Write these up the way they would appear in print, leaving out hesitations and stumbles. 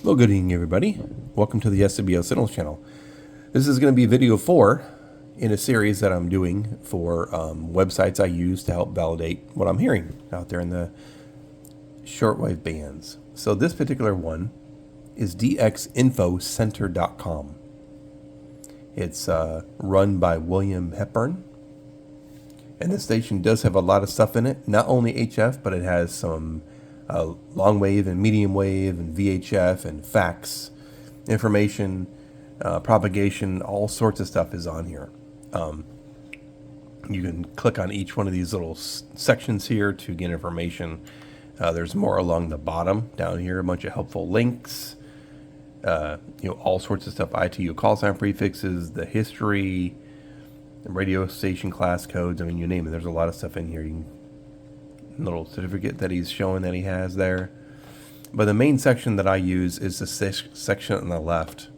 Well, good evening, everybody. Welcome to the SWO Signals channel. This is going to be video 4 in a series that I'm doing for websites I use to help validate what I'm hearing out there in the shortwave bands. So this particular one is dxinfocenter.com. It's run by William Hepburn. And the station does have a lot of stuff in it, not only HF, but it has some long wave and medium wave and VHF and fax information, propagation, all sorts of stuff is on here. You can click on each one of these little sections here to get information. There's more along the bottom down here, a bunch of helpful links, all sorts of stuff, ITU call sign prefixes, the history, the radio station class codes. I mean, you name it. There's a lot of stuff in here. You can little certificate that he's showing that he has there. But the main section that I use is the section on the left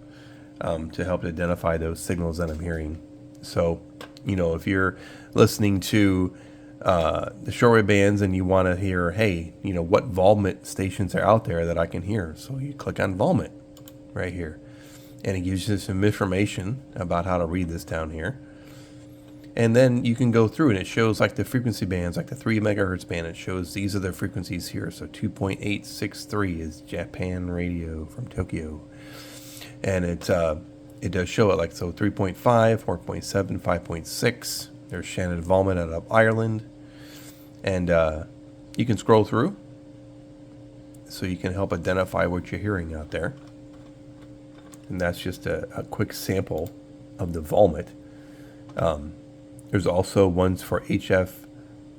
to help identify those signals that I'm hearing. So, if you're listening to the shortwave bands and you want to hear, hey, what Volmet stations are out there that I can hear? So you click on Volmet right here. And it gives you some information about how to read this down here. And then you can go through and it shows like the frequency bands, like the 3 megahertz band. It shows these are the frequencies here. So 2.863 is Japan radio from Tokyo. And it does show it like, so 3.5, 4.7, 5.6. There's Shannon Volmet out of Ireland. And you can scroll through so you can help identify what you're hearing out there. And that's just a quick sample of the Volmet. There's also ones for HF,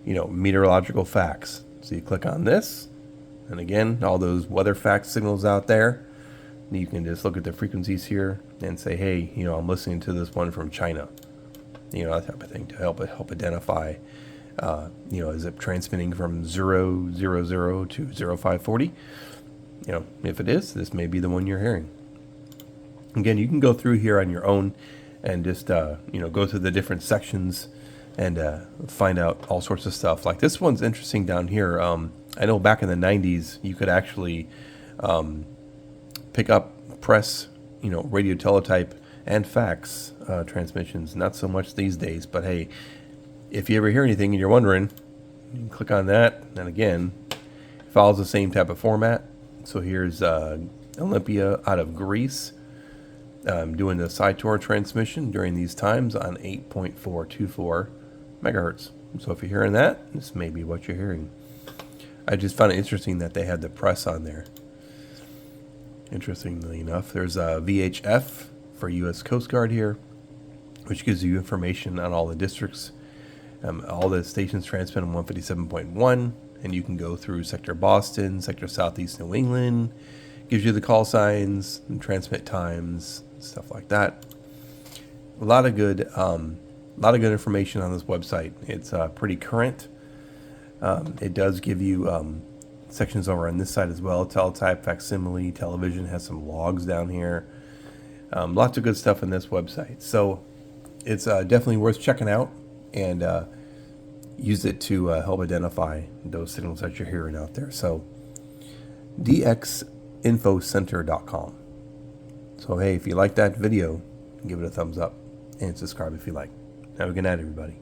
meteorological facts. So you click on this, and again, all those weather fact signals out there. You can just look at the frequencies here and say, hey, I'm listening to this one from China. That type of thing to help identify, is it transmitting from 000 to 0540? If it is, this may be the one you're hearing. Again, you can go through here on your own and just, go through the different sections and find out all sorts of stuff. Like this one's interesting down here. I know back in the 90s, you could actually pick up press, radio teletype and fax transmissions. Not so much these days, but hey, if you ever hear anything and you're wondering, you can click on that. And again, it follows the same type of format. So here's Olympia out of Greece. Doing the SciTOR transmission during these times on 8.424 megahertz. So if you're hearing that, this may be what you're hearing. I just found it interesting that they had the press on there. Interestingly enough, there's a VHF for U.S. Coast Guard here, which gives you information on all the districts. All the stations transmit on 157.1, and you can go through Sector Boston, Sector Southeast New England. Gives you the call signs and transmit times, stuff like that. A lot of good information on this website. It's pretty current. It does give you sections over on this side as well. Teletype, facsimile, television has some logs down here. Lots of good stuff in this website. So it's definitely worth checking out and use it to help identify those signals that you're hearing out there. So dxinfocenter.com. So hey, if you like that video, give it a thumbs up and subscribe if you like. Have a good night, everybody.